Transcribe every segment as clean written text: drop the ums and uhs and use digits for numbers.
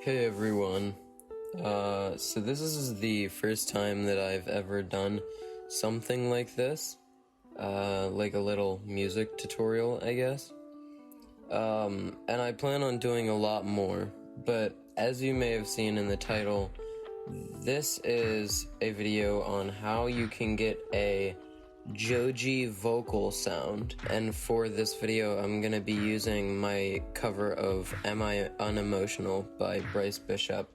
Hey everyone, so this is the first time that I've ever done something like this, like a little music tutorial, I guess, and I plan on doing a lot more, but as you may have seen in the title, this is a video on how you can get a Joji vocal sound, and for this video I'm gonna be using my cover of Am I Unemotional by Bryce Bishop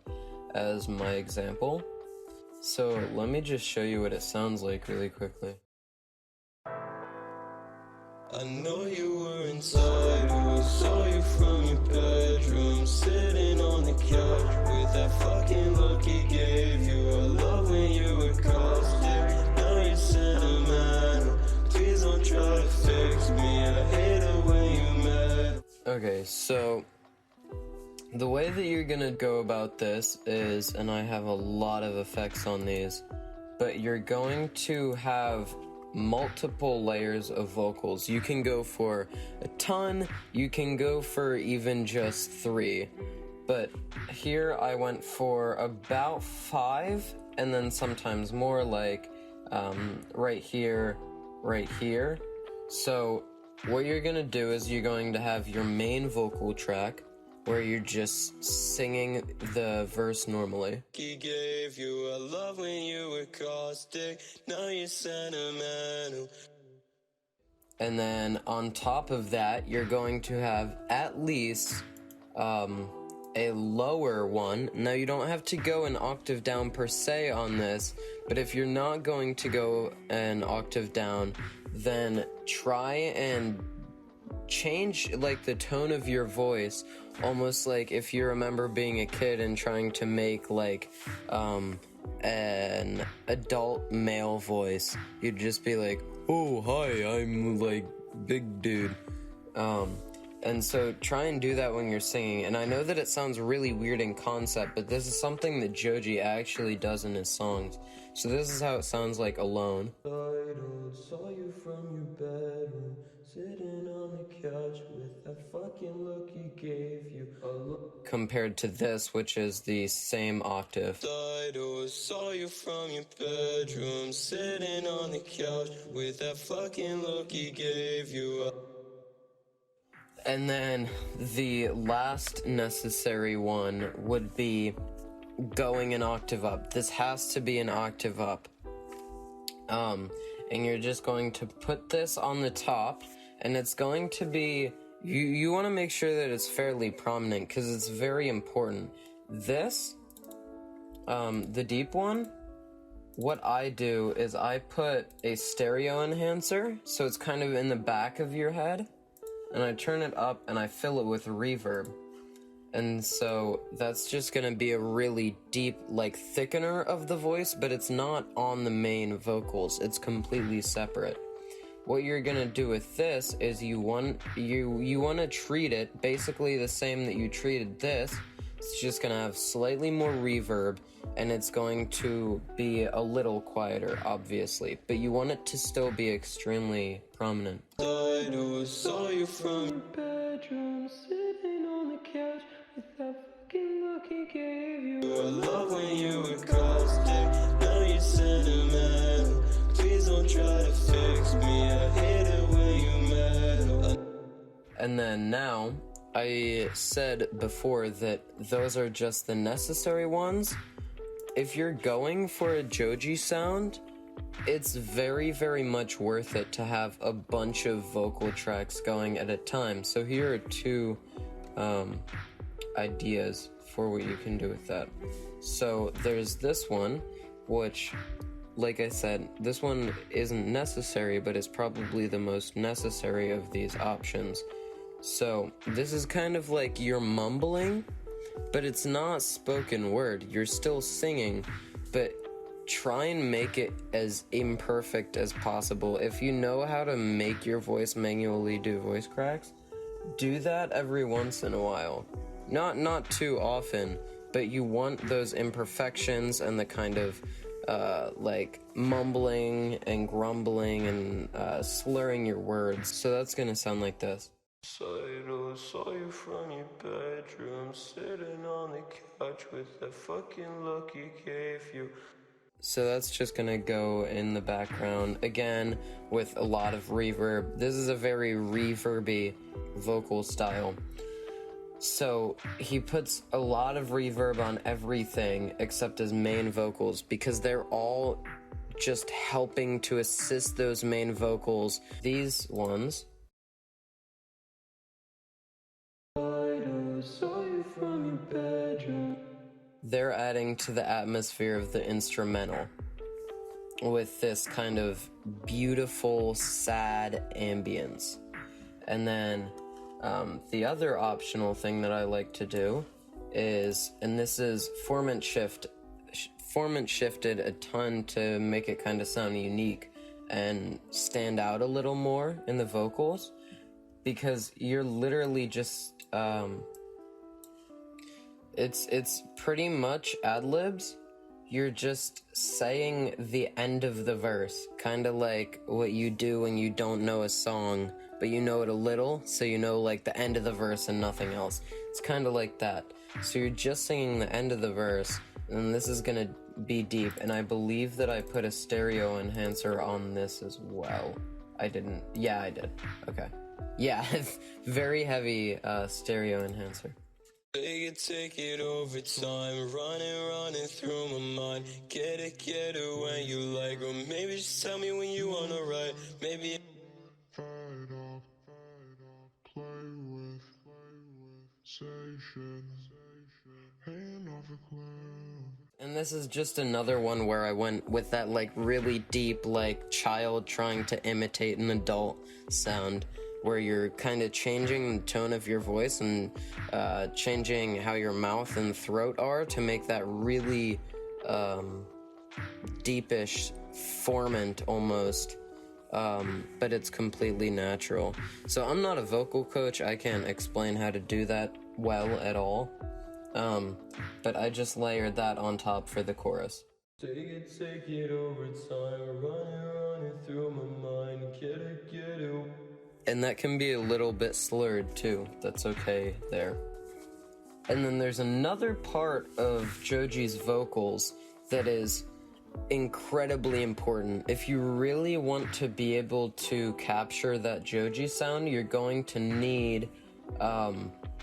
as my example. So let me just show you what it sounds like really quickly. I know you were inside, I saw you from your bedroom, sitting on the couch with that fucking look he gave you. I love when you were caustic, now you're sentimental. Please don't try to fix me, I hate it when you mad. Okay, so the way that you're gonna go about this is, and I have a lot of effects on these, but you're going to have multiple layers of vocals. You can go for a ton, you can go for even just 3, but here I went for about 5, and then sometimes more, like right here, right here. So what you're gonna do is you're going to have your main vocal track where you're just singing the verse normally. He gave you a love when you were caustic, now you're sentimental. And then on top of that, you're going to have at least a lower one. Now you don't have to go an octave down per se on this, but if you're not going to go an octave down, then try and change like the tone of your voice, almost like if you remember being a kid and trying to make like an adult male voice. You'd just be like, oh hi, I'm like big dude, and so try and do that when you're singing. And I know that it sounds really weird in concept, but this is something that Joji actually does in his songs. So this is how it sounds like alone. Saw you from your bedroom, sitting on the couch with that fucking look he gave you. Compared to this, which is the same octave. Saw you from your bedroom, sitting on the couch with that fucking look he gave you. And then the last necessary one would be going an octave up. This has to be an octave up. And you're just going to put this on the top, and it's going to be, you want to make sure that it's fairly prominent because it's very important. This, the deep one, what I do is I put a stereo enhancer, so it's kind of in the back of your head, and I turn it up and I fill it with reverb. And so that's just gonna be a really deep, like, thickener of the voice, but it's not on the main vocals, it's completely separate. What you're gonna do with this is you want to treat it basically the same that you treated this. It's just gonna have slightly more reverb, and it's going to be a little quieter, obviously, but you want it to still be extremely prominent. Saw you from your bedroom, sitting on the couch with that fucking look he gave you. I love when you were caustic, now you're sentimental. Please don't try to fix me, I hate it when you meddle. And then now, I said before that those are just the necessary ones. If you're going for a Joji sound, it's very, very much worth it to have a bunch of vocal tracks going at a time. So here are 2 ideas for what you can do with that. So there's this one, which, like I said, this one isn't necessary, but it's probably the most necessary of these options. So this is kind of like you're mumbling, but it's not spoken word. You're still singing, but try and make it as imperfect as possible. If you know how to make your voice manually do voice cracks, do that every once in a while. Not too often, but you want those imperfections and the kind of like mumbling and grumbling and slurring your words. So that's gonna sound like this. Saw you from your bedroom, sitting on the couch with that fucking look he gave you. So that's just gonna go in the background again with a lot of reverb. This is a very reverby vocal style. So he puts a lot of reverb on everything except his main vocals because they're all just helping to assist those main vocals. These ones. Saw you from your bedroom. They're adding to the atmosphere of the instrumental with this kind of beautiful, sad ambience. And then the other optional thing that I like to do is, and this is formant shifted a ton to make it kind of sound unique and stand out a little more in the vocals, because you're literally just it's pretty much ad-libs. You're just saying the end of the verse, kind of like what you do when you don't know a song, but you know it a little, so you know like the end of the verse and nothing else. It's kind of like that. So you're just singing the end of the verse, and this is gonna be deep, and I believe that I put a stereo enhancer on this as well. I didn't. Yeah, I did. Okay. Yeah, very heavy stereo enhancer. Take it over time, running through my mind. Get it when you like, or maybe just tell me when you wanna write. Maybe fight off, play with, hand off a cloud. And this is just another one where I went with that like really deep, like child trying to imitate an adult sound, where you're kind of changing the tone of your voice and changing how your mouth and throat are to make that really deepish formant almost, but it's completely natural. So I'm not a vocal coach, I can't explain how to do that well at all, but I just layered that on top for the chorus. Take it over time, running through my mind. Get it. And that can be a little bit slurred too. That's okay there. And then there's another part of Joji's vocals that is incredibly important. If you really want to be able to capture that Joji sound, you're going to need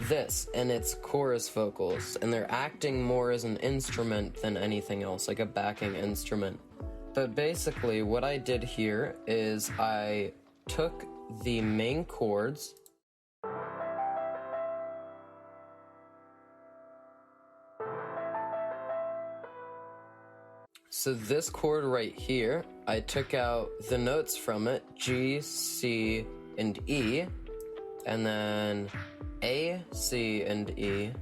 this, and it's chorus vocals. And they're acting more as an instrument than anything else, like a backing instrument. But basically, what I did here is I took the main chords so this chord right here, I took out the notes from it, G, C, and E, and then A, C, and E,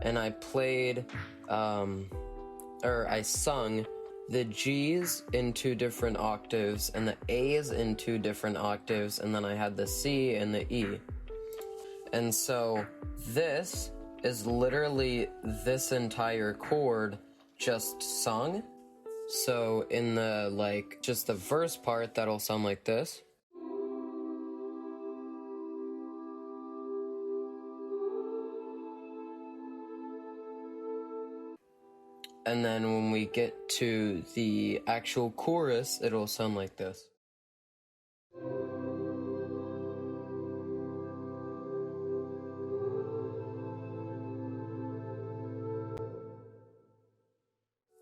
and I played I sung the G's in 2 different octaves and the A's in 2 different octaves, and then I had the C and the E. And so this is literally this entire chord just sung. So in the like just the verse part, that'll sound like this. And then when we get to the actual chorus, it'll sound like this.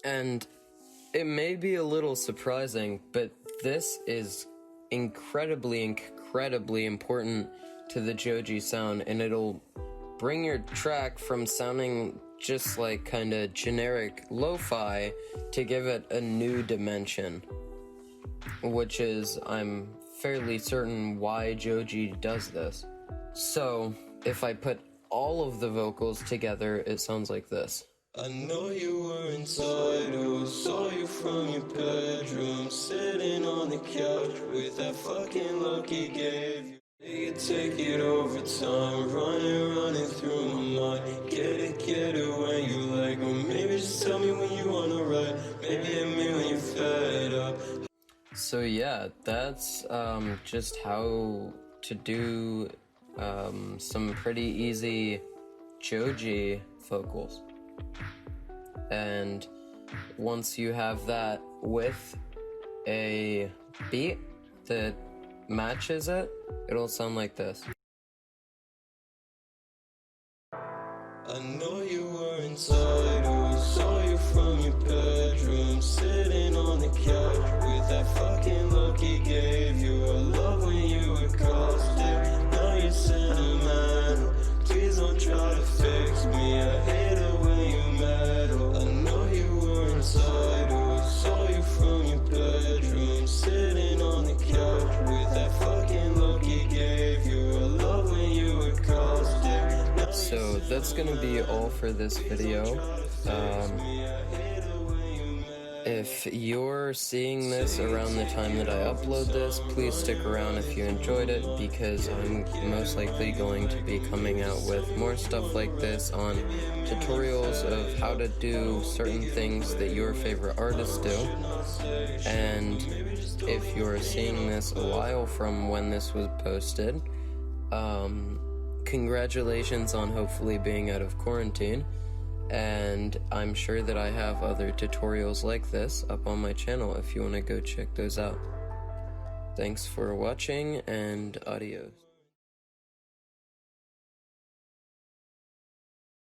And it may be a little surprising, but this is incredibly important to the Joji sound, and it'll bring your track from sounding just like kind of generic lo-fi to give it a new dimension, which is, I'm fairly certain, why Joji does this. So if I put all of the vocals together, it sounds like this. I know you were inside, saw you from your bedroom, sitting on the couch with that fucking look he gave you. Take it over time, running through my mind. Get it when you like, or maybe just tell me when you wanna write. Maybe hit me when you're fed up. So yeah, that's just how to do some pretty easy Joji vocals. And once you have that with a beat that matches it, it'll sound like this. I know you were inside, I saw you from your bedroom, sitting on the couch with that fucking look he gave you. I love when you were caustic, now you're sentimental. Please don't try to fix me, I hate it when you meddle. I know you were inside, I saw you from your bedroom, sitting on the couch with that fucking look he gave you. I love when you were caustic. So that's gonna be all for this video. If you're seeing this around the time that I upload this, please stick around if you enjoyed it, because I'm most likely going to be coming out with more stuff like this on tutorials of how to do certain things that your favorite artists do. And if you're seeing this a while from when this was posted, congratulations on hopefully being out of quarantine, and I'm sure that I have other tutorials like this up on my channel if you want to go check those out. Thanks for watching, and adios.